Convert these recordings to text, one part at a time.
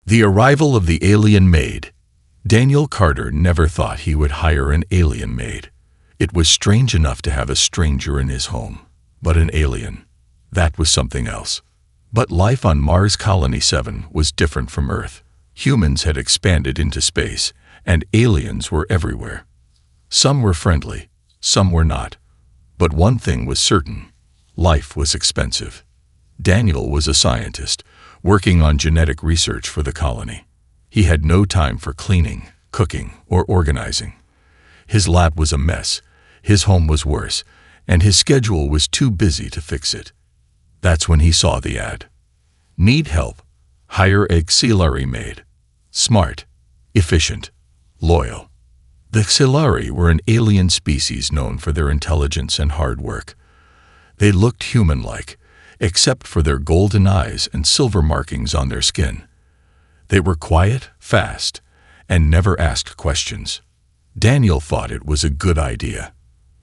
The arrival of the alien maid. Daniel Carter never thought he would hire an alien maid. It was strange enough to have a stranger in his home, but an alien, that was something else. But life on Mars Colony 7 was different from Earth. Humans had expanded into space, and aliens were everywhere. Some were friendly, some were not. But one thing was certain: life was expensive. Daniel was a scientist, working on genetic research for the colony. He had no time for cleaning, cooking, or organizing. His lab was a mess, his home was worse, and his schedule was too busy to fix it. That's when he saw the ad. Need help? Hire auxiliary maid. Smart, efficient, loyal. The auxiliary were an alien species known for their intelligence and hard work. They looked human-like, except for their golden eyes and silver markings on their skin. They were quiet, fast, and never asked questions. Daniel thought it was a good idea.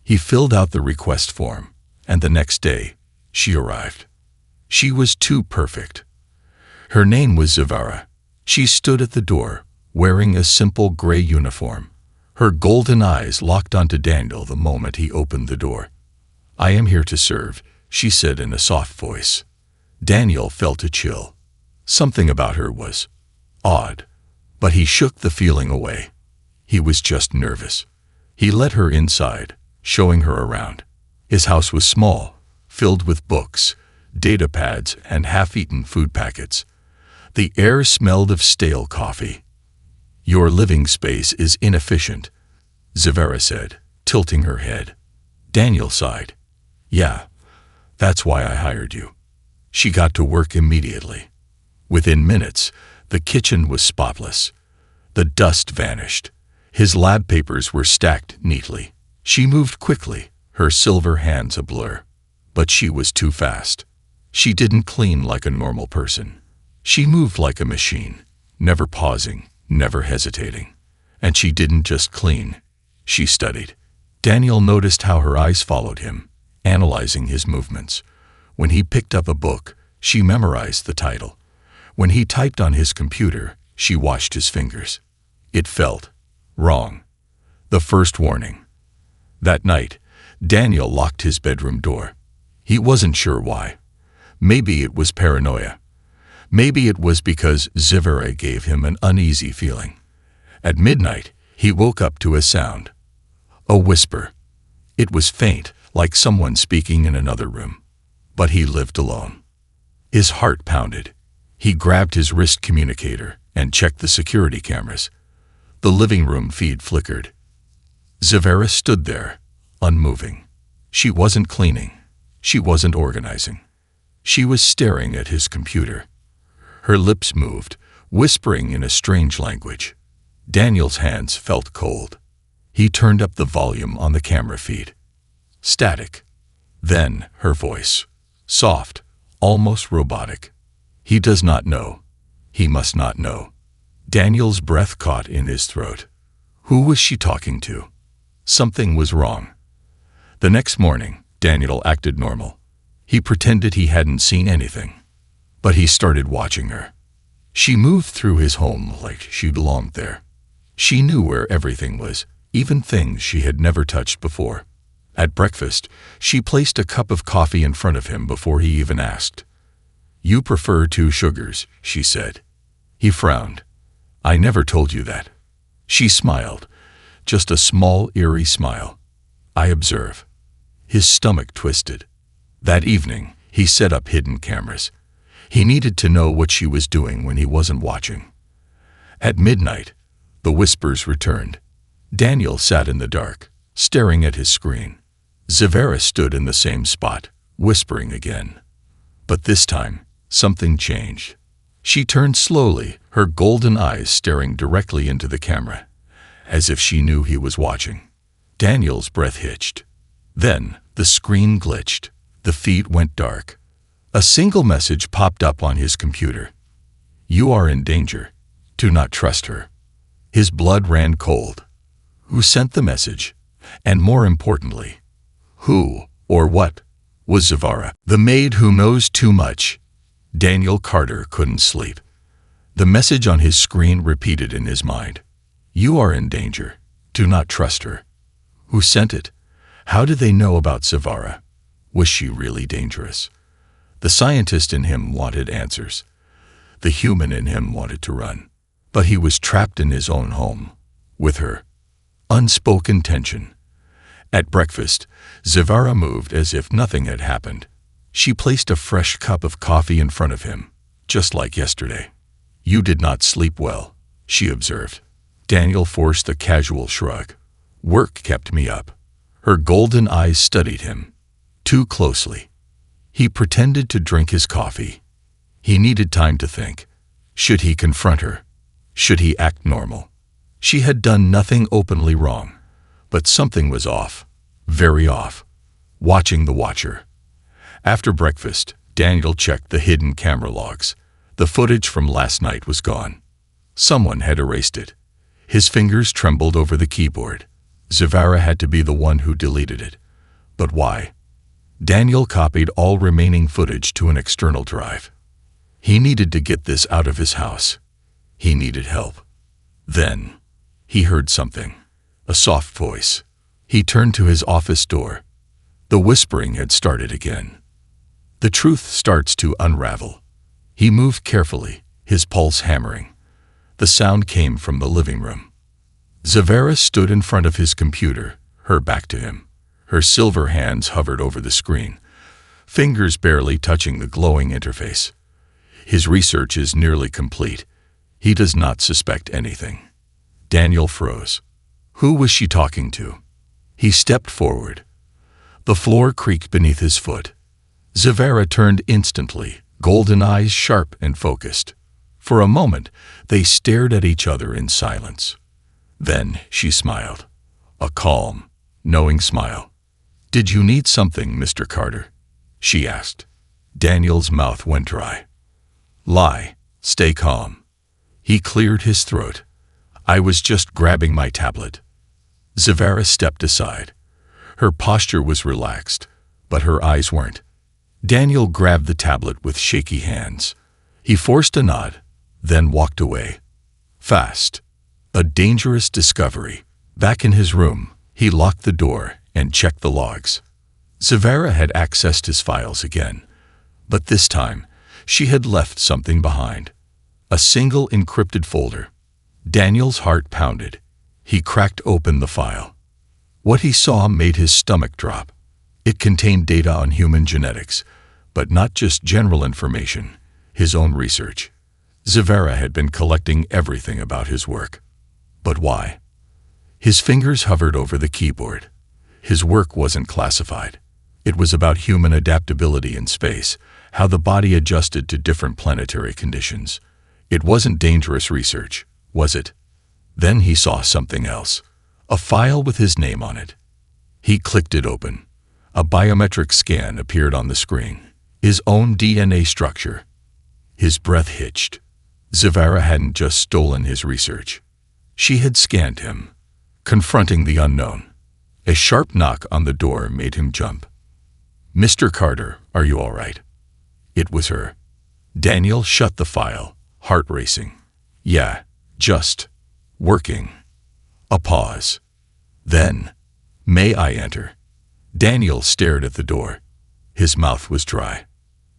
He filled out the request form, and the next day, she arrived. She was too perfect. Her name was Zavara. She stood at the door, wearing a simple gray uniform. Her golden eyes locked onto Daniel the moment he opened the door. "I am here to serve," she said in a soft voice. Daniel felt a chill. Something about her was odd, but he shook the feeling away. He was just nervous. He let her inside, showing her around. His house was small, filled with books, data pads, and half-eaten food packets. The air smelled of stale coffee. "Your living space is inefficient," Zavara said, tilting her head. Daniel sighed. "Yeah, that's why I hired you." She got to work immediately. Within minutes, the kitchen was spotless. The dust vanished. His lab papers were stacked neatly. She moved quickly, her silver hands a blur. But she was too fast. She didn't clean like a normal person. She moved like a machine, never pausing, never hesitating. And she didn't just clean. She studied. Daniel noticed how her eyes followed him, analyzing his movements. When he picked up a book, she memorized the title. When he typed on his computer, she watched his fingers. It felt wrong. The first warning. That night, Daniel locked his bedroom door. He wasn't sure why. Maybe it was paranoia. Maybe it was because Zavara gave him an uneasy feeling. At midnight, he woke up to a sound. A whisper. It was faint, like someone speaking in another room. But he lived alone. His heart pounded. He grabbed his wrist communicator and checked the security cameras. The living room feed flickered. Zavara stood there, unmoving. She wasn't cleaning. She wasn't organizing. She was staring at his computer. Her lips moved, whispering in a strange language. Daniel's hands felt cold. He turned up the volume on the camera feed. Static. Then her voice. Soft, almost robotic. "He does not know. He must not know." Daniel's breath caught in his throat. Who was she talking to? Something was wrong. The next morning, Daniel acted normal. He pretended he hadn't seen anything. But he started watching her. She moved through his home like she belonged there. She knew where everything was, even things she had never touched before. At breakfast, she placed a cup of coffee in front of him before he even asked. "You prefer 2 sugars," she said. He frowned. "I never told you that." She smiled, just a small, eerie smile. "I observe." His stomach twisted. That evening, he set up hidden cameras. He needed to know what she was doing when he wasn't watching. At midnight, the whispers returned. Daniel sat in the dark, staring at his screen. Zavara stood in the same spot, whispering again. But this time, something changed. She turned slowly, her golden eyes staring directly into the camera, as if she knew he was watching. Daniel's breath hitched. Then, the screen glitched. The feed went dark. A single message popped up on his computer. "You are in danger. Do not trust her." His blood ran cold. Who sent the message? And more importantly, who or what was Zavara? The maid who knows too much. Daniel Carter couldn't sleep. The message on his screen repeated in his mind. You are in danger. Do not trust her. Who sent it? How did they know about Zavara? Was she really dangerous? The scientist in him wanted answers. The human in him wanted to run. But he was trapped in his own home, with her. Unspoken tension. At breakfast, Zavara moved as if nothing had happened. She placed a fresh cup of coffee in front of him, just like yesterday. You did not sleep well, she observed. Daniel forced a casual shrug. Work kept me up. Her golden eyes studied him, too closely. He pretended to drink his coffee. He needed time to think. Should he confront her? Should he act normal? She had done nothing openly wrong, but something was off, very off. Watching the watcher. After breakfast, Daniel checked the hidden camera logs. The footage from last night was gone. Someone had erased it. His fingers trembled over the keyboard. Zavara had to be the one who deleted it. But why? Daniel copied all remaining footage to an external drive. He needed to get this out of his house. He needed help. Then, he heard something. A soft voice. He turned to his office door. The whispering had started again. The truth starts to unravel. He moved carefully, his pulse hammering. The sound came from the living room. Zavara stood in front of his computer, her back to him. Her silver hands hovered over the screen, fingers barely touching the glowing interface. His research is nearly complete. He does not suspect anything. Daniel froze. Who was she talking to? He stepped forward. The floor creaked beneath his foot. Zavara turned instantly, golden eyes sharp and focused. For a moment, they stared at each other in silence. Then she smiled. A calm, knowing smile. Did you need something, Mr. Carter? She asked. Daniel's mouth went dry. Lie. Stay calm. He cleared his throat. I was just grabbing my tablet. Zavara stepped aside. Her posture was relaxed, but her eyes weren't. Daniel grabbed the tablet with shaky hands. He forced a nod, then walked away. Fast. A dangerous discovery. Back in his room, he locked the door and checked the logs. Zavara had accessed his files again, but this time, she had left something behind. A single encrypted folder. Daniel's heart pounded. He cracked open the file. What he saw made his stomach drop. It contained data on human genetics, but not just general information, his own research. Zavara had been collecting everything about his work. But why? His fingers hovered over the keyboard. His work wasn't classified. It was about human adaptability in space, how the body adjusted to different planetary conditions. It wasn't dangerous research, was it? Then he saw something else. A file with his name on it. He clicked it open. A biometric scan appeared on the screen. His own DNA structure. His breath hitched. Zavara hadn't just stolen his research. She had scanned him, confronting the unknown. A sharp knock on the door made him jump. Mr. Carter, are you all right? It was her. Daniel shut the file, heart racing. Yeah, just working. A pause. Then, may I enter? Daniel stared at the door. His mouth was dry.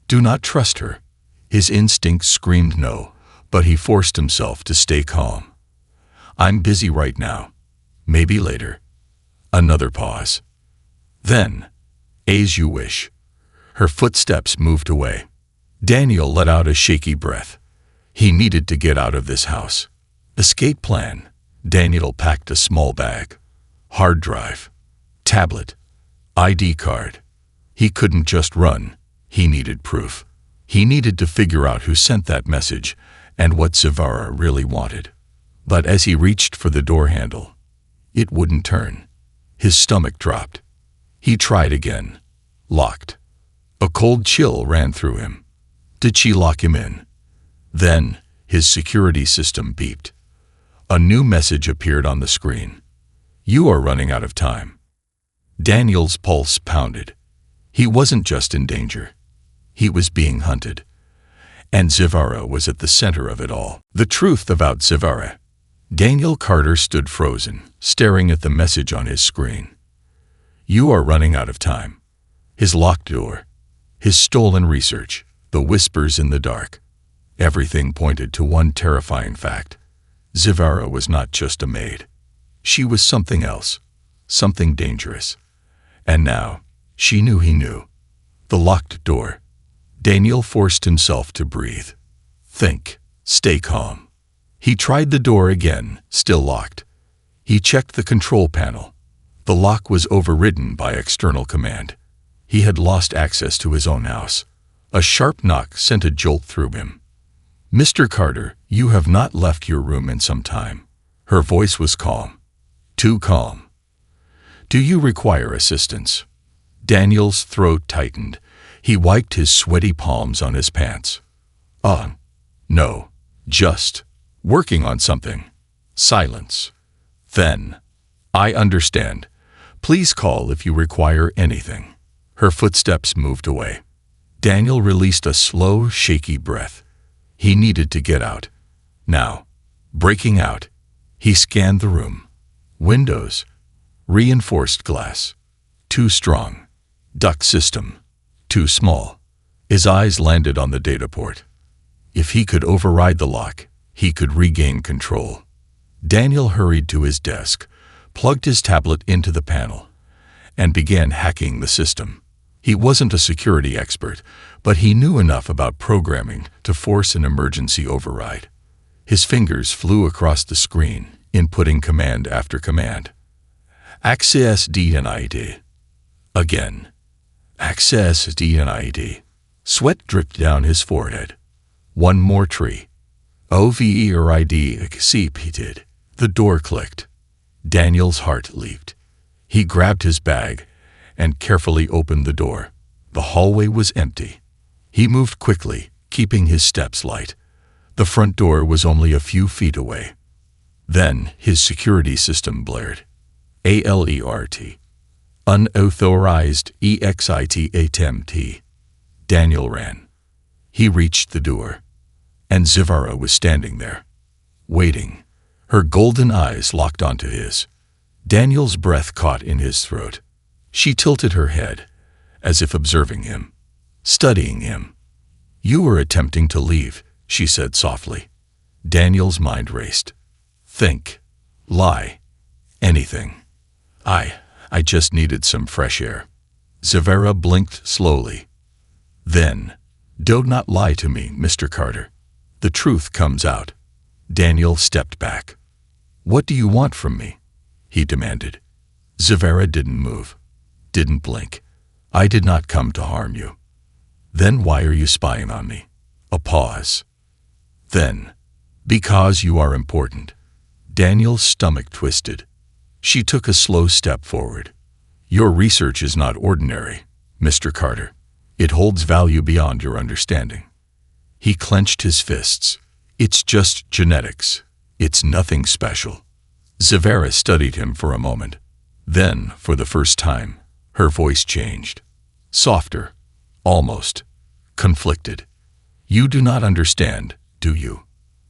Do not trust her. His instincts screamed no, but he forced himself to stay calm. I'm busy right now. Maybe later. Another pause. Then, as you wish. Her footsteps moved away. Daniel let out a shaky breath. He needed to get out of this house. Escape plan. Daniel packed a small bag. Hard drive. Tablet. ID card. He couldn't just run. He needed proof. He needed to figure out who sent that message and what Zavara really wanted. But as he reached for the door handle, it wouldn't turn. His stomach dropped. He tried again. Locked. A cold chill ran through him. Did she lock him in? Then, his security system beeped. A new message appeared on the screen. You are running out of time. Daniel's pulse pounded. He wasn't just in danger. He was being hunted. And Zivara was at the center of it all. The truth about Zivara. Daniel Carter stood frozen, staring at the message on his screen. You are running out of time. His locked door, his stolen research, the whispers in the dark. Everything pointed to one terrifying fact. Zivara was not just a maid. She was something else, something dangerous. And now, she knew he knew. The locked door. Daniel forced himself to breathe. Think. Stay calm. He tried the door again, still locked. He checked the control panel. The lock was overridden by external command. He had lost access to his own house. A sharp knock sent a jolt through him. Mr. Carter, you have not left your room in some time. Her voice was calm. Too calm. Do you require assistance? Daniel's throat tightened. He wiped his sweaty palms on his pants. No. Just working on something. Silence. Then, I understand. Please call if you require anything. Her footsteps moved away. Daniel released a slow, shaky breath. He needed to get out. Now, breaking out, he scanned the room. Windows, reinforced glass, too strong. Duct system, too small. His eyes landed on the data port. If he could override the lock, he could regain control. Daniel hurried to his desk, plugged his tablet into the panel, and began hacking the system. He wasn't a security expert, but he knew enough about programming to force an emergency override. His fingers flew across the screen, inputting command after command. Access DNID. Again. Access DNID. Sweat dripped down his forehead. One more tree. OVERID accepted. The door clicked. Daniel's heart leaped. He grabbed his bag and carefully opened the door. The hallway was empty. He moved quickly, keeping his steps light. The front door was only a few feet away. Then his security system blared. ALERT. Unauthorized EXIT attempt. Daniel ran. He reached the door, and Zivara was standing there, waiting, her golden eyes locked onto his. Daniel's breath caught in his throat. She tilted her head, as if observing him, studying him. You were attempting to leave, she said softly. Daniel's mind raced. Think. Lie. Anything. I just needed some fresh air. Zivara blinked slowly. Then, do not lie to me, Mr. Carter. The truth comes out. Daniel stepped back. What do you want from me? He demanded. Zivara didn't move, didn't blink. I did not come to harm you. Then why are you spying on me? A pause. Then, because you are important. Daniel's stomach twisted. She took a slow step forward. Your research is not ordinary, Mr. Carter. It holds value beyond your understanding. He clenched his fists. It's just genetics. It's nothing special. Zivara studied him for a moment. Then, for the first time, her voice changed. Softer. Almost. Conflicted. You do not understand, do you?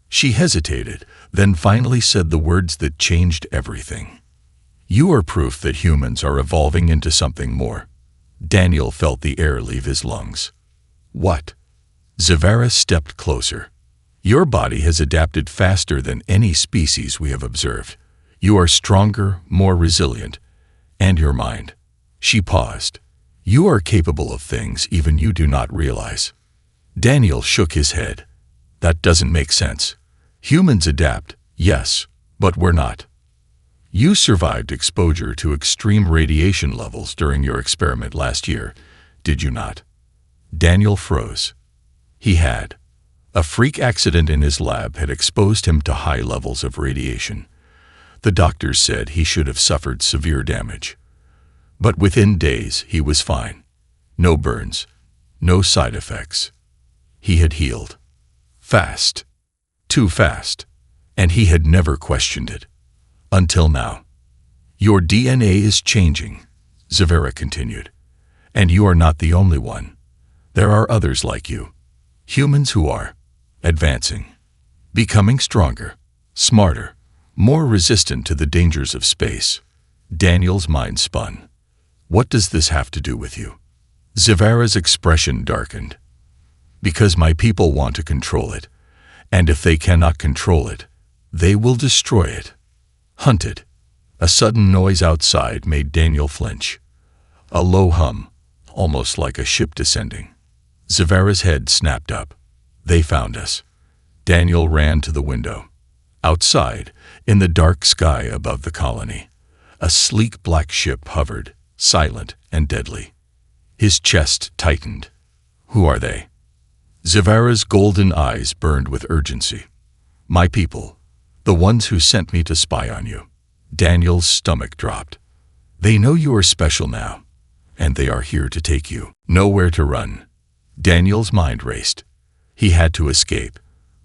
She hesitated, then finally said the words that changed everything. You are proof that humans are evolving into something more. Daniel felt the air leave his lungs. What? Zivara stepped closer. Your body has adapted faster than any species we have observed. You are stronger, more resilient. And your mind. She paused. You are capable of things even you do not realize. Daniel shook his head. That doesn't make sense. Humans adapt, yes, but we're not. You survived exposure to extreme radiation levels during your experiment last year, did you not? Daniel froze. He had. A freak accident in his lab had exposed him to high levels of radiation. The doctors said he should have suffered severe damage. But within days, he was fine. No burns, no side effects. He had healed. Fast. Too fast. And he had never questioned it. Until now. Your DNA is changing, Zivara continued. And you are not the only one. There are others like you. Humans who are. advancing, becoming stronger, smarter, more resistant to the dangers of space. Daniel's mind spun. What does this have to do with you? Zavara's expression darkened. Because my people want to control it, and if they cannot control it, they will destroy it. Hunt it. A sudden noise outside made Daniel flinch. A low hum, almost like a ship descending. Zavara's head snapped up. They found us. Daniel ran to the window. Outside, in the dark sky above the colony, a sleek black ship hovered, silent and deadly. His chest tightened. Who are they? Zavara's golden eyes burned with urgency. My people, the ones who sent me to spy on you. Daniel's stomach dropped. They know you are special now, and they are here to take you. Nowhere to run. Daniel's mind raced. He had to escape.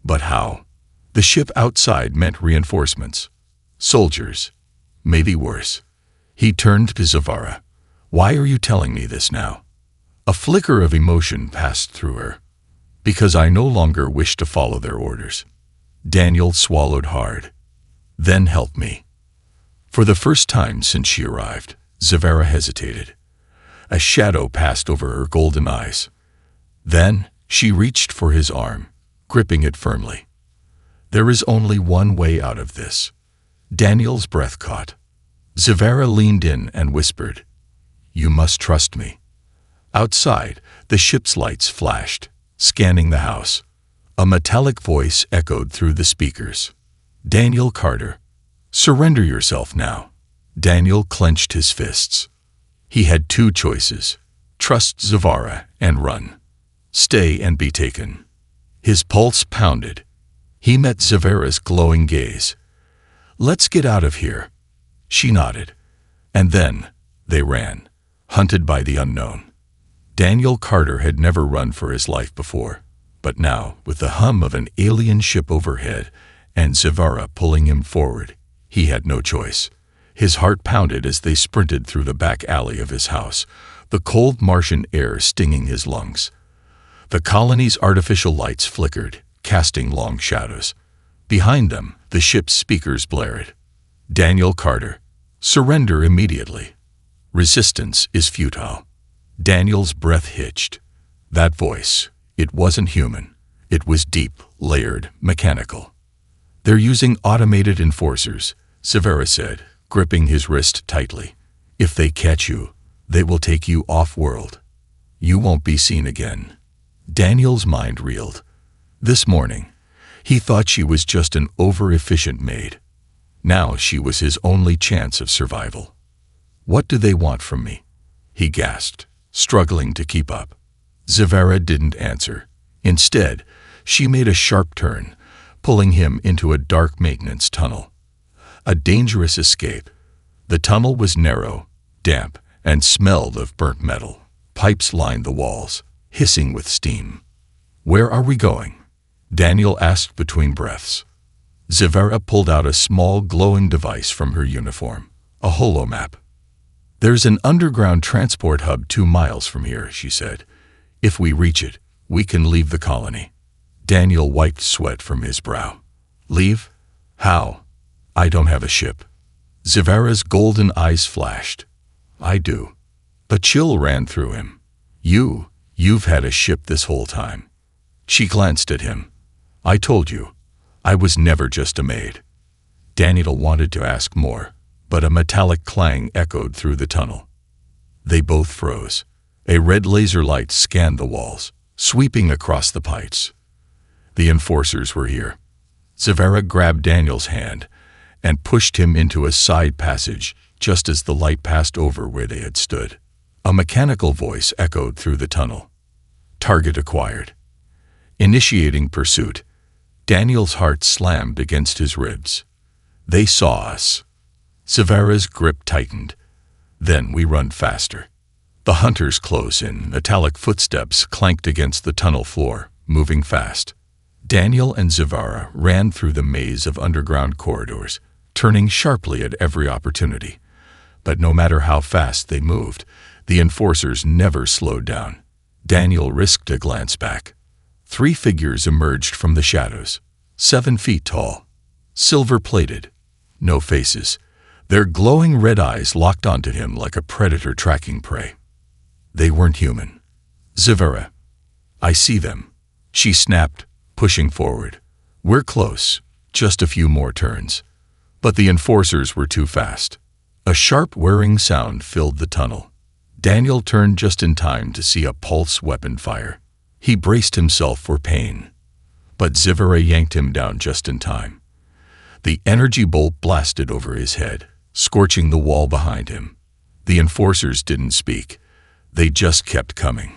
But how? The ship outside meant reinforcements. Soldiers. Maybe worse. He turned to Zavara. Why are you telling me this now? A flicker of emotion passed through her. Because I no longer wish to follow their orders. Daniel swallowed hard. Then help me. For the first time since she arrived, Zavara hesitated. A shadow passed over her golden eyes. Then she reached for his arm, gripping it firmly. There is only one way out of this. Daniel's breath caught. Zavara leaned in and whispered, You must trust me. Outside, the ship's lights flashed, scanning the house. A metallic voice echoed through the speakers. Daniel Carter, surrender yourself now. Daniel clenched his fists. He had two choices: trust Zavara and run. Stay and be taken. His pulse pounded. He met Zavara's glowing gaze. Let's get out of here. She nodded. And then they ran, hunted by the unknown. Daniel Carter had never run for his life before, but now, with the hum of an alien ship overhead and Zavara pulling him forward, he had no choice. His heart pounded as they sprinted through the back alley of his house, the cold Martian air stinging his lungs. The colony's artificial lights flickered, casting long shadows. Behind them, the ship's speakers blared. Daniel Carter, surrender immediately. Resistance is futile. Daniel's breath hitched. That voice, it wasn't human. It was deep, layered, mechanical. They're using automated enforcers, Zavara said, gripping his wrist tightly. If they catch you, they will take you off-world. You won't be seen again. Daniel's mind reeled. This morning, he thought she was just an over-efficient maid. Now she was his only chance of survival. What do they want from me? He gasped, struggling to keep up. Zavara didn't answer. Instead, she made a sharp turn, pulling him into a dark maintenance tunnel. A dangerous escape. The tunnel was narrow, damp, and smelled of burnt metal. Pipes lined the walls, hissing with steam. Where are we going? Daniel asked between breaths. Zavara pulled out a small glowing device from her uniform, a holomap. There's an underground transport hub 2 miles from here, she said. If we reach it, we can leave the colony. Daniel wiped sweat from his brow. Leave? How? I don't have a ship. Zavara's golden eyes flashed. I do. A chill ran through him. You've had a ship this whole time. She glanced at him. I told you, I was never just a maid. Daniel wanted to ask more, but a metallic clang echoed through the tunnel. They both froze. A red laser light scanned the walls, sweeping across the pipes. The enforcers were here. Zavara grabbed Daniel's hand and pushed him into a side passage just as the light passed over where they had stood. A mechanical voice echoed through the tunnel. Target acquired. Initiating pursuit. Daniel's heart slammed against his ribs. They saw us. Zavara's grip tightened. Then we run faster. The hunters close in. Metallic footsteps clanked against the tunnel floor, moving fast. Daniel and Zavara ran through the maze of underground corridors, turning sharply at every opportunity. But no matter how fast they moved, the enforcers never slowed down. Daniel risked a glance back. 3 figures emerged from the shadows, 7 feet tall, silver-plated, no faces. Their glowing red eyes locked onto him like a predator tracking prey. They weren't human. "Zivara, I see them," she snapped, pushing forward. "We're close, just a few more turns." But the enforcers were too fast. A sharp whirring sound filled the tunnel. Daniel turned just in time to see a pulse weapon fire. He braced himself for pain, but Zivara yanked him down just in time. The energy bolt blasted over his head, scorching the wall behind him. The enforcers didn't speak. They just kept coming.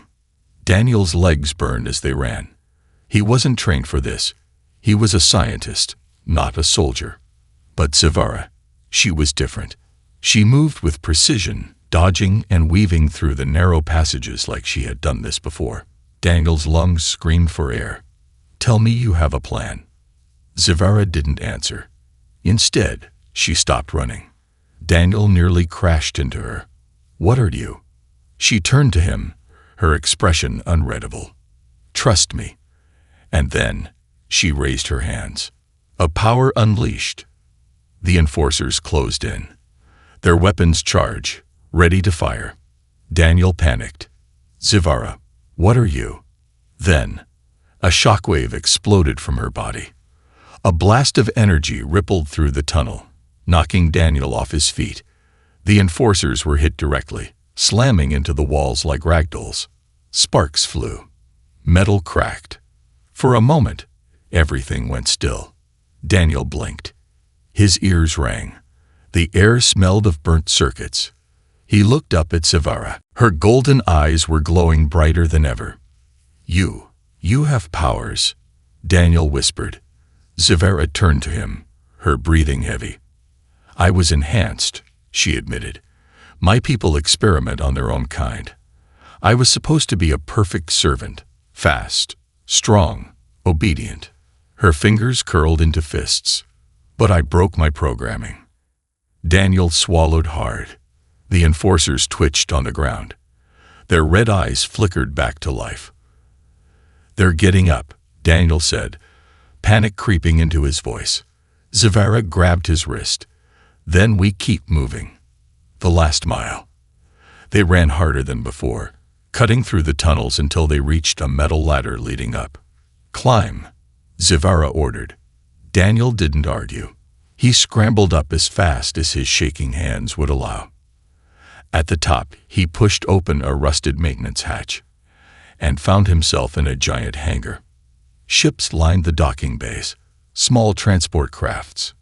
Daniel's legs burned as they ran. He wasn't trained for this. He was a scientist, not a soldier. But Zivara, she was different. She moved with precision, dodging and weaving through the narrow passages like she had done this before. Daniel's lungs screamed for air. "Tell me you have a plan." Zivara didn't answer. Instead, she stopped running. Daniel nearly crashed into her. "What are you?" She turned to him, her expression unreadable. "Trust me." And then, she raised her hands. A power unleashed. The enforcers closed in, their weapons charged, ready to fire. Daniel panicked. "Zivara, what are you?" Then, a shockwave exploded from her body. A blast of energy rippled through the tunnel, knocking Daniel off his feet. The enforcers were hit directly, slamming into the walls like ragdolls. Sparks flew. Metal cracked. For a moment, everything went still. Daniel blinked. His ears rang. The air smelled of burnt circuits. He looked up at Zivara. Her golden eyes were glowing brighter than ever. You have powers," Daniel whispered. Zivara turned to him, her breathing heavy. "I was enhanced," she admitted. "My people experiment on their own kind. I was supposed to be a perfect servant, fast, strong, obedient." Her fingers curled into fists. "But I broke my programming." Daniel swallowed hard. The enforcers twitched on the ground. Their red eyes flickered back to life. "They're getting up," Daniel said, panic creeping into his voice. Zivara grabbed his wrist. "Then we keep moving. The last mile." They ran harder than before, cutting through the tunnels until they reached a metal ladder leading up. "Climb," Zivara ordered. Daniel didn't argue. He scrambled up as fast as his shaking hands would allow. At the top, he pushed open a rusted maintenance hatch and found himself in a giant hangar. Ships lined the docking bays, small transport crafts,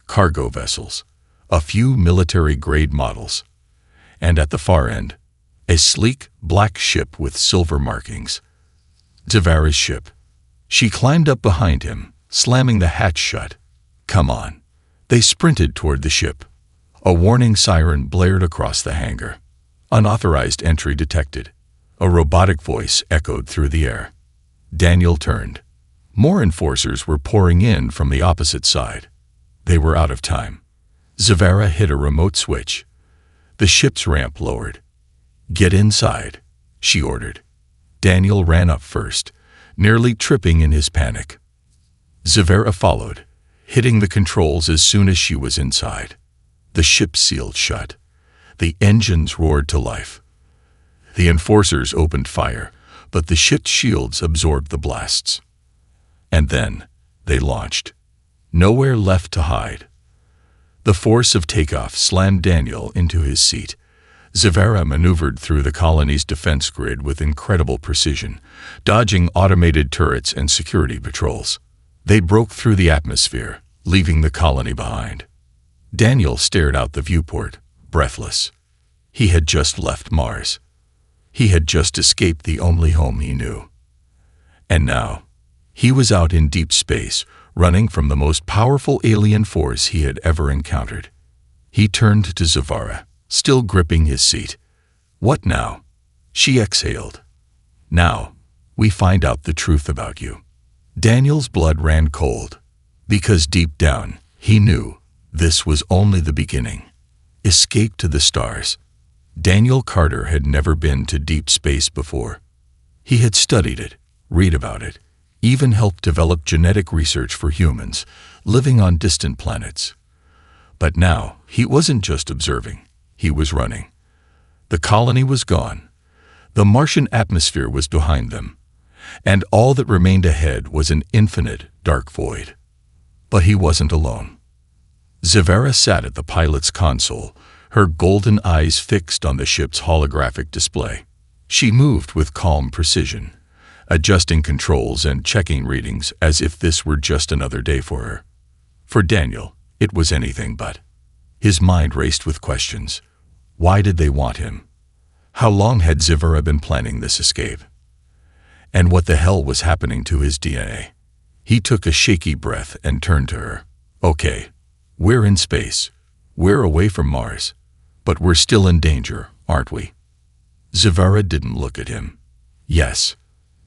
cargo vessels, a few military-grade models, and at the far end, a sleek, black ship with silver markings. Zivara's ship. She climbed up behind him, slamming the hatch shut. "Come on." They sprinted toward the ship. A warning siren blared across the hangar. Unauthorized entry detected. A robotic voice echoed through the air. Daniel turned. More enforcers were pouring in from the opposite side. They were out of time. Zivara hit a remote switch. The ship's ramp lowered. "Get inside," she ordered. Daniel ran up first, nearly tripping in his panic. Zivara followed, hitting the controls as soon as she was inside. The ship sealed shut. The engines roared to life. The enforcers opened fire, but the ship's shields absorbed the blasts. And then, they launched. Nowhere left to hide. The force of takeoff slammed Daniel into his seat. Zivara maneuvered through the colony's defense grid with incredible precision, dodging automated turrets and security patrols. They broke through the atmosphere, leaving the colony behind. Daniel stared out the viewport, breathless. He had just left Mars. He had just escaped the only home he knew. And now, he was out in deep space, running from the most powerful alien force he had ever encountered. He turned to Zivara, still gripping his seat. "What now?" She exhaled. "Now, we find out the truth about you." Daniel's blood ran cold, because deep down, he knew this was only the beginning. Escape to the stars. Daniel Carter had never been to deep space before. He had studied it, read about it, even helped develop genetic research for humans living on distant planets. But now, he wasn't just observing, he was running. The colony was gone. The Martian atmosphere was behind them, and all that remained ahead was an infinite, dark void. But he wasn't alone. Zavera sat at the pilot's console, her golden eyes fixed on the ship's holographic display. She moved with calm precision, adjusting controls and checking readings as if this were just another day for her. For Daniel, it was anything but. His mind raced with questions. Why did they want him? How long had Zavera been planning this escape? And what the hell was happening to his DNA? He took a shaky breath and turned to her. Okay, we're in space. We're away from Mars. But we're still in danger, aren't we? Zavera didn't look at him. Yes.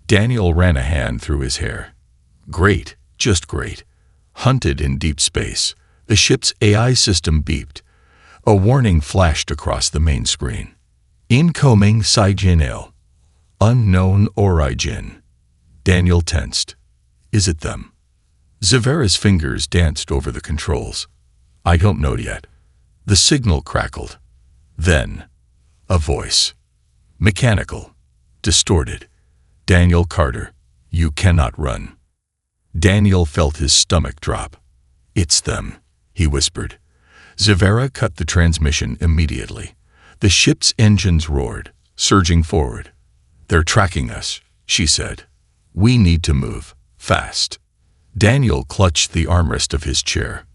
Daniel ran a hand through his hair. Great, just great. Hunted in deep space. The ship's AI system beeped. A warning flashed across the main screen. Incoming signal. Unknown origin. Daniel tensed. Is it them? Zavera's fingers danced over the controls. I don't know yet. The signal crackled. Then, a voice. Mechanical. Distorted. Daniel Carter, you cannot run. Daniel felt his stomach drop. It's them, he whispered. Zavera cut the transmission immediately. The ship's engines roared, surging forward. They're tracking us, she said. We need to move, fast. Daniel clutched the armrest of his chair.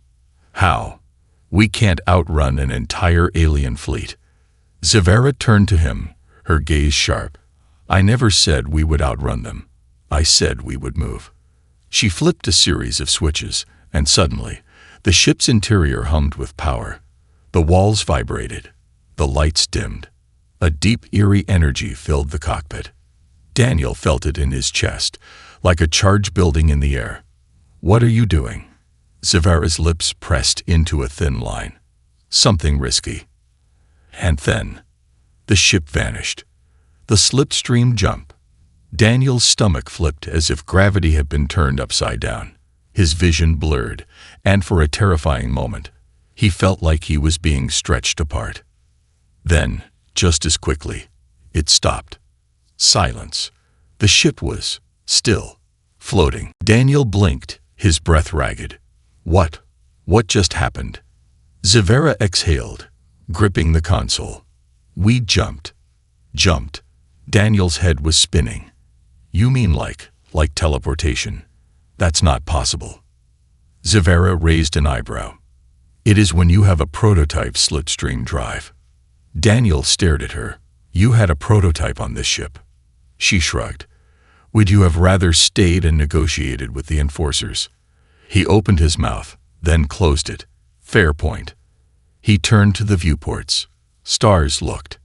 How? We can't outrun an entire alien fleet. Zavera turned to him, her gaze sharp. I never said we would outrun them. I said we would move. She flipped a series of switches, and suddenly, the ship's interior hummed with power. The walls vibrated. The lights dimmed. A deep, eerie energy filled the cockpit. Daniel felt it in his chest, like a charge building in the air. What are you doing? Zavera's lips pressed into a thin line. Something risky. And then, the ship vanished. The slipstream jump. Daniel's stomach flipped as if gravity had been turned upside down. His vision blurred, and for a terrifying moment, he felt like he was being stretched apart. Then, just as quickly, it stopped. Silence. The ship was still, floating. Daniel blinked, his breath ragged. What just happened? Zavera exhaled, gripping the console. We jumped. Daniel's head was spinning. You mean like teleportation? That's not possible. Zavera raised an eyebrow. It is when you have a prototype slipstream drive. Daniel stared at her. You had a prototype on this ship. She shrugged. Would you have rather stayed and negotiated with the enforcers? He opened his mouth, then closed it. Fair point. He turned to the viewports. Stars looked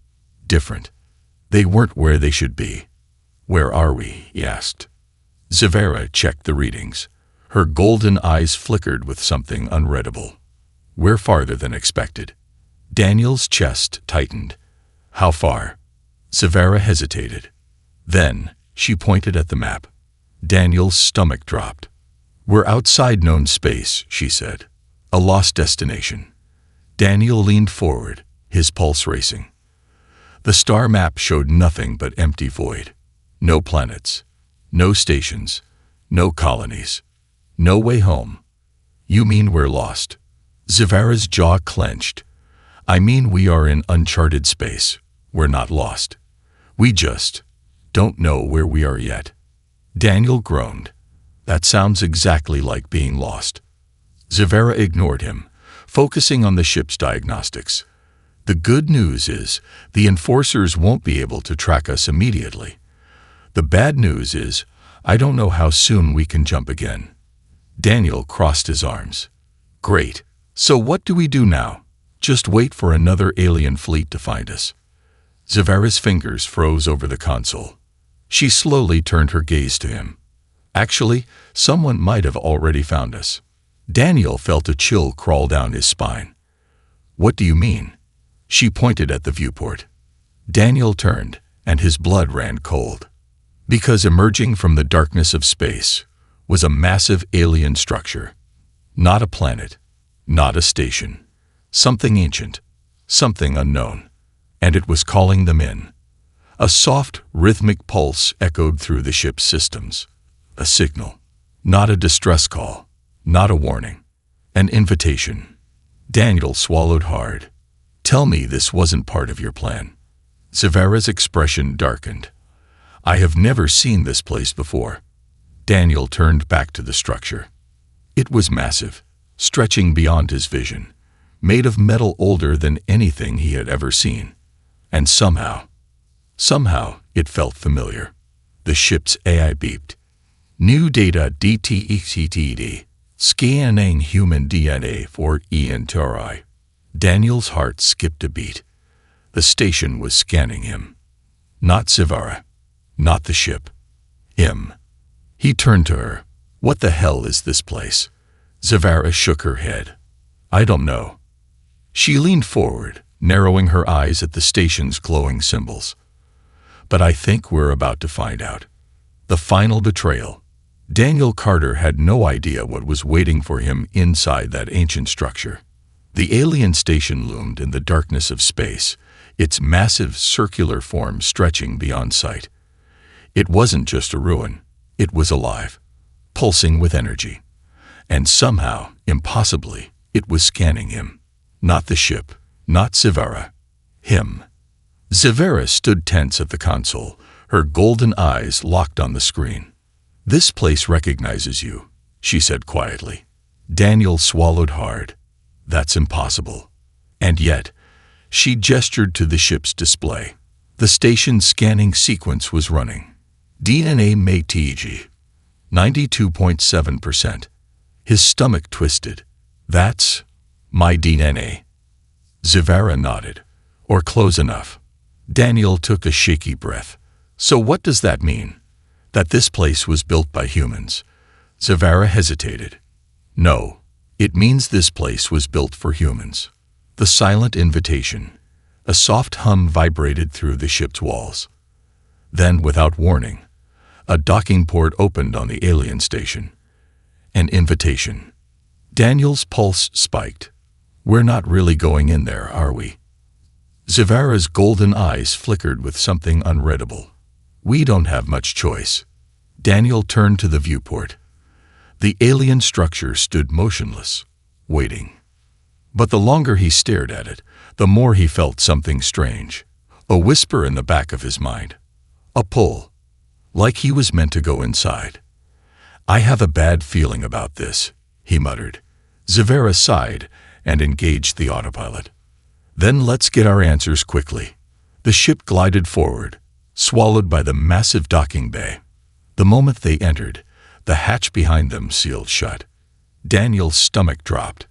different. They weren't where they should be. Where are we? He asked. Zavera checked the readings. Her golden eyes flickered with something unreadable. We're farther than expected. Daniel's chest tightened. How far? Zavera hesitated. Then, she pointed at the map. Daniel's stomach dropped. We're outside known space, she said. A lost destination. Daniel leaned forward, his pulse racing. The star map showed nothing but empty void. No planets. No stations. No colonies. No way home. You mean we're lost? Zavera's jaw clenched. I mean we are in uncharted space. We're not lost. We just don't know where we are yet. Daniel groaned. That sounds exactly like being lost. Zavera ignored him, focusing on the ship's diagnostics. The good news is the enforcers won't be able to track us immediately. The bad news is I don't know how soon we can jump again. Daniel crossed his arms. Great. So what do we do now? Just wait for another alien fleet to find us. Zavera's fingers froze over the console. She slowly turned her gaze to him. Actually, someone might have already found us. Daniel felt a chill crawl down his spine. What do you mean? She pointed at the viewport. Daniel turned, and his blood ran cold. Because emerging from the darkness of space was a massive alien structure. Not a planet, not a station. Something ancient, something unknown. And it was calling them in. A soft, rhythmic pulse echoed through the ship's systems. A signal. Not a distress call. Not a warning. An invitation. Daniel swallowed hard. Tell me this wasn't part of your plan. Zavara's expression darkened. I have never seen this place before. Daniel turned back to the structure. It was massive, stretching beyond his vision, made of metal older than anything he had ever seen. And somehow, it felt familiar. The ship's AI beeped. New data DTECTD. Scanning human DNA for ENTRI. Daniel's heart skipped a beat. The station was scanning him. Not Zavara. Not the ship. Him. He turned to her. What the hell is this place? Zavara shook her head. I don't know. She leaned forward, narrowing her eyes at the station's glowing symbols. But I think we're about to find out. The final betrayal. Daniel Carter had no idea what was waiting for him inside that ancient structure. The alien station loomed in the darkness of space, its massive circular form stretching beyond sight. It wasn't just a ruin. It was alive, pulsing with energy. And somehow, impossibly, it was scanning him. Not the ship, not Zavara. Him. Zavara stood tense at the console, her golden eyes locked on the screen. This place recognizes you, she said quietly. Daniel swallowed hard. That's impossible. And yet, she gestured to the ship's display. The station's scanning sequence was running. DNA Maid 92.7%. His stomach twisted. That's my DNA. Zavara nodded. Or close enough. Daniel took a shaky breath. So what does that mean? That this place was built by humans? Zavara hesitated. No, it means this place was built for humans. The silent invitation. A soft hum vibrated through the ship's walls. Then, without warning, a docking port opened on the alien station. An invitation. Daniel's pulse spiked. We're not really going in there, are we? Zavara's golden eyes flickered with something unreadable. We don't have much choice. Daniel turned to the viewport. The alien structure stood motionless, waiting. But the longer he stared at it, the more he felt something strange. A whisper in the back of his mind. A pull. Like he was meant to go inside. I have a bad feeling about this, he muttered. Zavara sighed and engaged the autopilot. Then let's get our answers quickly. The ship glided forward, swallowed by the massive docking bay. The moment they entered, the hatch behind them sealed shut. Daniel's stomach dropped.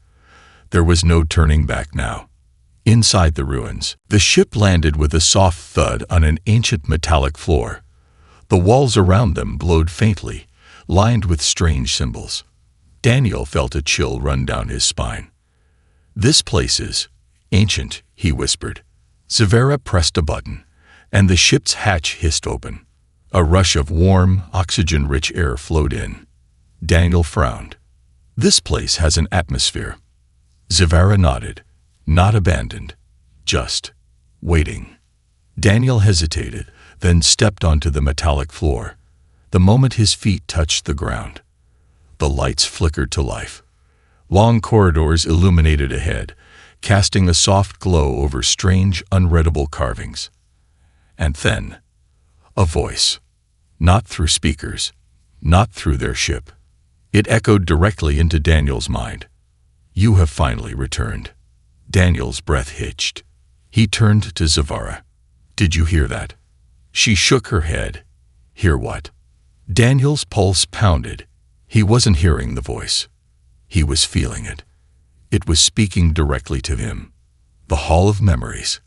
There was no turning back now. Inside the ruins, the ship landed with a soft thud on an ancient metallic floor. The walls around them glowed faintly, lined with strange symbols. Daniel felt a chill run down his spine. This place is ancient, he whispered. Zavara pressed a button, and the ship's hatch hissed open. A rush of warm, oxygen-rich air flowed in. Daniel frowned. This place has an atmosphere. Zavara nodded. Not abandoned, just waiting. Daniel hesitated, then stepped onto the metallic floor. The moment his feet touched the ground, the lights flickered to life. Long corridors illuminated ahead, casting a soft glow over strange, unreadable carvings. And then, a voice. Not through speakers, not through their ship. It echoed directly into Daniel's mind. You have finally returned. Daniel's breath hitched. He turned to Zavara. Did you hear that? She shook her head. Hear what? Daniel's pulse pounded. He wasn't hearing the voice. He was feeling it. It was speaking directly to him. The Hall of Memories.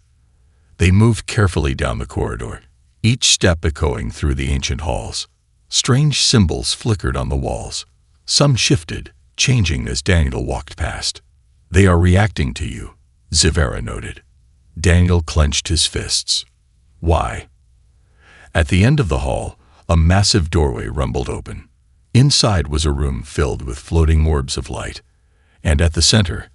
They moved carefully down the corridor, each step echoing through the ancient halls. Strange symbols flickered on the walls. Some shifted, changing as Daniel walked past. They are reacting to you, Zavara noted. Daniel clenched his fists. Why? At the end of the hall, a massive doorway rumbled open. Inside was a room filled with floating orbs of light, and at the center,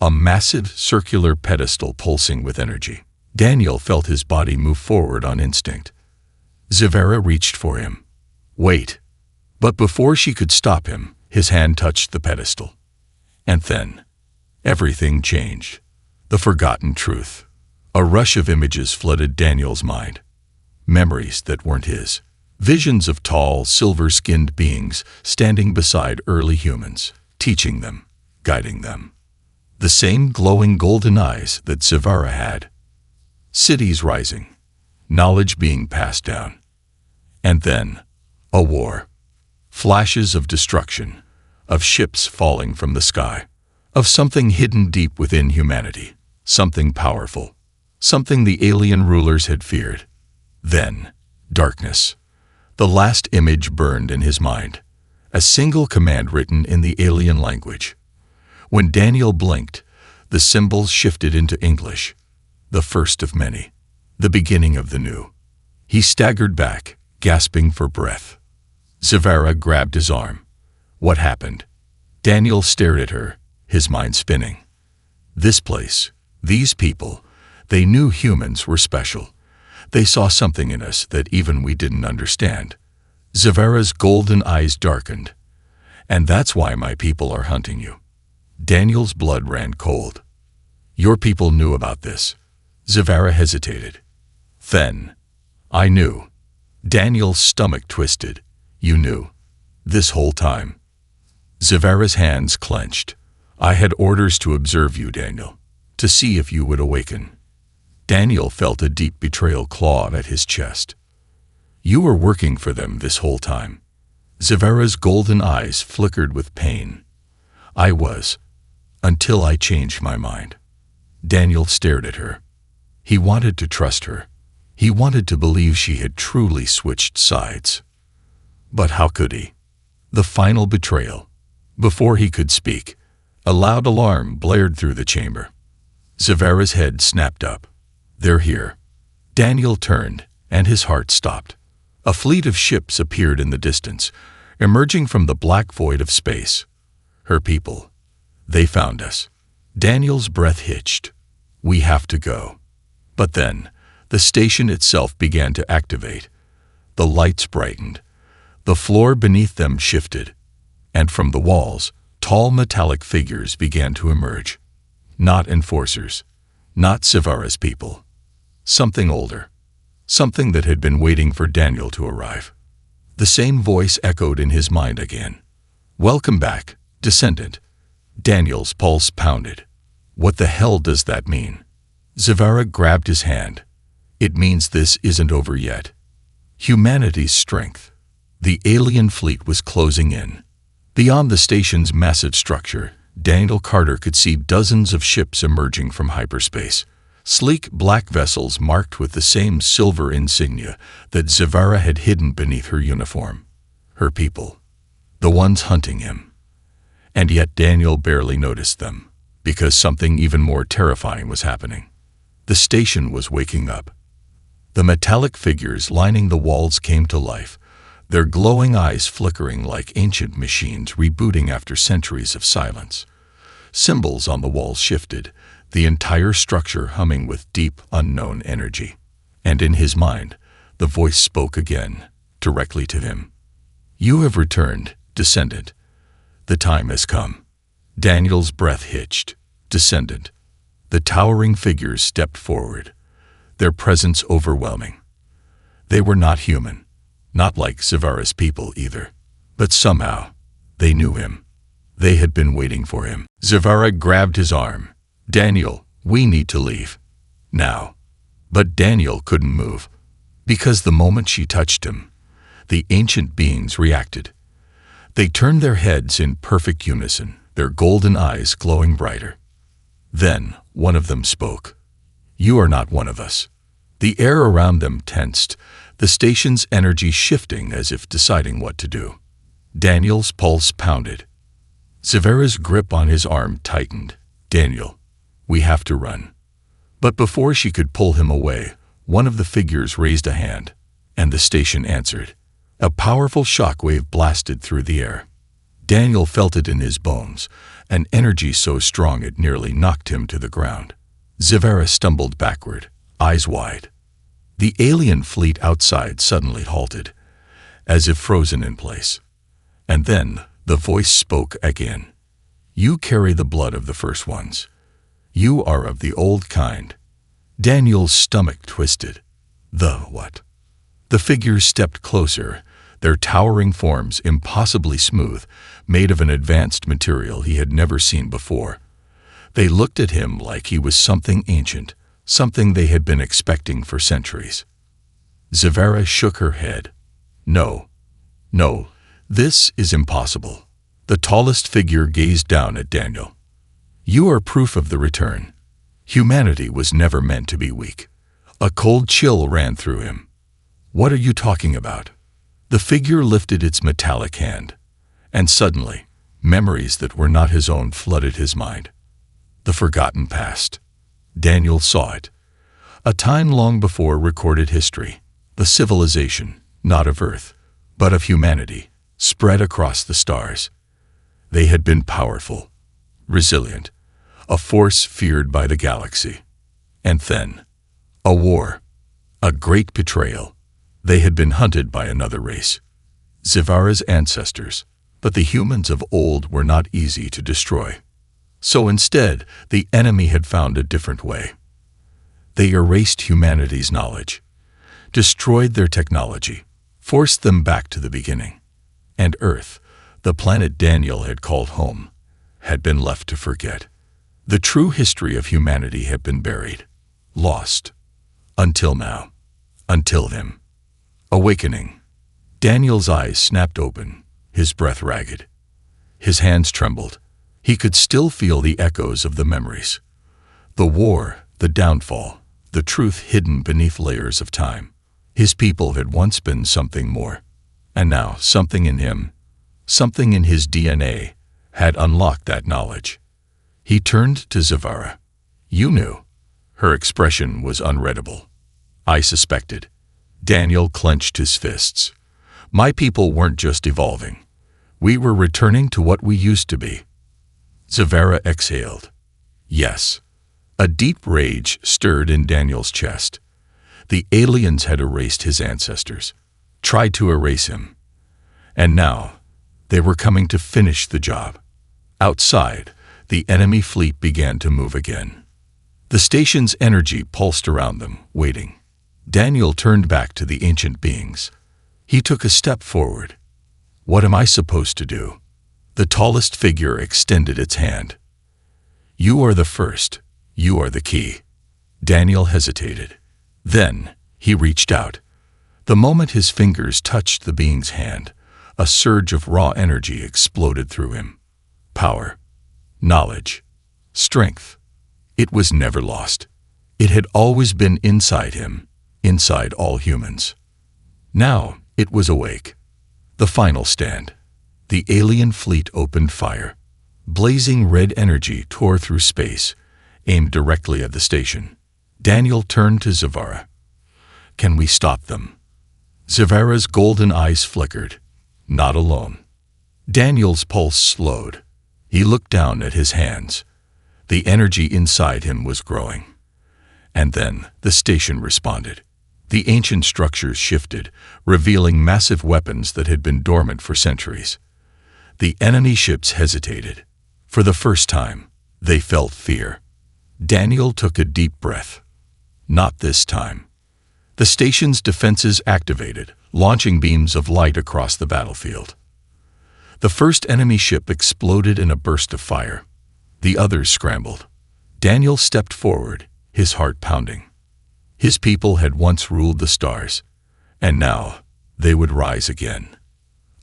a massive circular pedestal pulsing with energy. Daniel felt his body move forward on instinct. Zavara reached for him. Wait! But before she could stop him, his hand touched the pedestal. And then, everything changed. The forgotten truth. A rush of images flooded Daniel's mind. Memories that weren't his. Visions of tall, silver-skinned beings standing beside early humans, teaching them, guiding them. The same glowing golden eyes that Zavara had. Cities rising, knowledge being passed down. And then, a war. Flashes of destruction, of ships falling from the sky, of something hidden deep within humanity, something powerful, something the alien rulers had feared. Then, darkness. The last image burned in his mind, a single command written in the alien language. When Daniel blinked, the symbols shifted into English, the first of many, the beginning of the new. He staggered back, gasping for breath. Zavara grabbed his arm. What happened? Daniel stared at her, his mind spinning. This place, these people, they knew humans were special. They saw something in us that even we didn't understand. Zavara's golden eyes darkened. And that's why my people are hunting you. Daniel's blood ran cold. Your people knew about this. Zavara hesitated. Then, I knew. Daniel's stomach twisted. You knew. This whole time. Zavara's hands clenched. I had orders to observe you, Daniel, to see if you would awaken. Daniel felt a deep betrayal claw at his chest. You were working for them this whole time. Zavara's golden eyes flickered with pain. I was, until I changed my mind. Daniel stared at her. He wanted to trust her. He wanted to believe she had truly switched sides. But how could he? The final betrayal. Before he could speak, a loud alarm blared through the chamber. Zavara's head snapped up. They're here. Daniel turned, and his heart stopped. A fleet of ships appeared in the distance, emerging from the black void of space. Her people. They found us. Daniel's breath hitched. We have to go. But then, the station itself began to activate. The lights brightened. The floor beneath them shifted. And from the walls, tall metallic figures began to emerge. Not enforcers. Not Zavara's people. Something older. Something that had been waiting for Daniel to arrive. The same voice echoed in his mind again. Welcome back, descendant. Daniel's pulse pounded. What the hell does that mean? Zavara grabbed his hand. It means this isn't over yet. Humanity's strength. The alien fleet was closing in. Beyond the station's massive structure, Daniel Carter could see dozens of ships emerging from hyperspace. Sleek black vessels marked with the same silver insignia that Zavara had hidden beneath her uniform. Her people. The ones hunting him. And yet Daniel barely noticed them, because something even more terrifying was happening. The station was waking up. The metallic figures lining the walls came to life, their glowing eyes flickering like ancient machines rebooting after centuries of silence. Symbols on the walls shifted, the entire structure humming with deep, unknown energy. And in his mind, the voice spoke again, directly to him. You have returned, descendant. The time has come. Daniel's breath hitched. Descendant. The towering figures stepped forward, their presence overwhelming. They were not human, not like Zavara's people either. But somehow, they knew him. They had been waiting for him. Zavara grabbed his arm. Daniel, we need to leave. Now. But Daniel couldn't move. Because the moment she touched him, the ancient beings reacted. They turned their heads in perfect unison, their golden eyes glowing brighter. Then, one of them spoke. You are not one of us. The air around them tensed, the station's energy shifting as if deciding what to do. Daniel's pulse pounded. Zavara's grip on his arm tightened. Daniel, we have to run. But before she could pull him away, one of the figures raised a hand, and the station answered. A powerful shockwave blasted through the air. Daniel felt it in his bones, an energy so strong it nearly knocked him to the ground. Zavara stumbled backward, eyes wide. The alien fleet outside suddenly halted, as if frozen in place. And then the voice spoke again. "You carry the blood of the first ones. You are of the old kind." Daniel's stomach twisted. The what? The figures stepped closer, their towering forms impossibly smooth, made of an advanced material he had never seen before. They looked at him like he was something ancient, something they had been expecting for centuries. Zavara shook her head. No, this is impossible." The tallest figure gazed down at Daniel. "You are proof of the return. Humanity was never meant to be weak." A cold chill ran through him. "What are you talking about?" The figure lifted its metallic hand, and suddenly, memories that were not his own flooded his mind. The forgotten past. Daniel saw it. A time long before recorded history. The civilization, not of Earth, but of humanity, spread across the stars. They had been powerful, resilient, a force feared by the galaxy. And then, a war, a great betrayal. They had been hunted by another race, Zavara's ancestors, but the humans of old were not easy to destroy. So instead, the enemy had found a different way. They erased humanity's knowledge, destroyed their technology, forced them back to the beginning. And Earth, the planet Daniel had called home, had been left to forget. The true history of humanity had been buried, lost, until now, until him. Awakening. Daniel's eyes snapped open, his breath ragged. His hands trembled. He could still feel the echoes of the memories. The war, the downfall, the truth hidden beneath layers of time. His people had once been something more. And now something in him, something in his DNA, had unlocked that knowledge. He turned to Zavara. "You knew." Her expression was unreadable. "I suspected." Daniel clenched his fists. "My people weren't just evolving. We were returning to what we used to be." Zavara exhaled. Yes. A deep rage stirred in Daniel's chest. The aliens had erased his ancestors, tried to erase him. And now, they were coming to finish the job. Outside, the enemy fleet began to move again. The station's energy pulsed around them, waiting. Daniel turned back to the ancient beings. He took a step forward. "What am I supposed to do?" The tallest figure extended its hand. "You are the first. You are the key." Daniel hesitated. Then, he reached out. The moment his fingers touched the being's hand, a surge of raw energy exploded through him. Power, knowledge, strength. It was never lost. It had always been inside him, inside all humans. Now, it was awake. The final stand. The alien fleet opened fire. Blazing red energy tore through space, aimed directly at the station. Daniel turned to Zavara. "Can we stop them?" Zavara's golden eyes flickered. Not alone. Daniel's pulse slowed. He looked down at his hands. The energy inside him was growing. And then the station responded. The ancient structures shifted, revealing massive weapons that had been dormant for centuries. The enemy ships hesitated. For the first time, they felt fear. Daniel took a deep breath. Not this time. The station's defenses activated, launching beams of light across the battlefield. The first enemy ship exploded in a burst of fire. The others scrambled. Daniel stepped forward, his heart pounding. His people had once ruled the stars, and now they would rise again.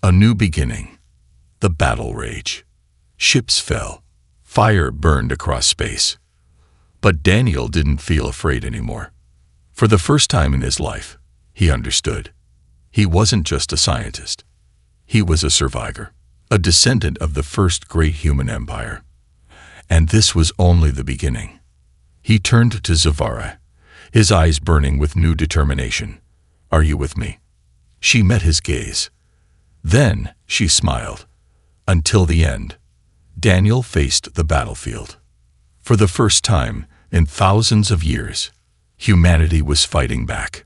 A new beginning. The battle rage. Ships fell. Fire burned across space. But Daniel didn't feel afraid anymore. For the first time in his life, he understood. He wasn't just a scientist. He was a survivor, a descendant of the first great human empire. And this was only the beginning. He turned to Zavara, his eyes burning with new determination. "Are you with me?" She met his gaze. Then she smiled. Until the end, Daniel faced the battlefield. For the first time in thousands of years, humanity was fighting back.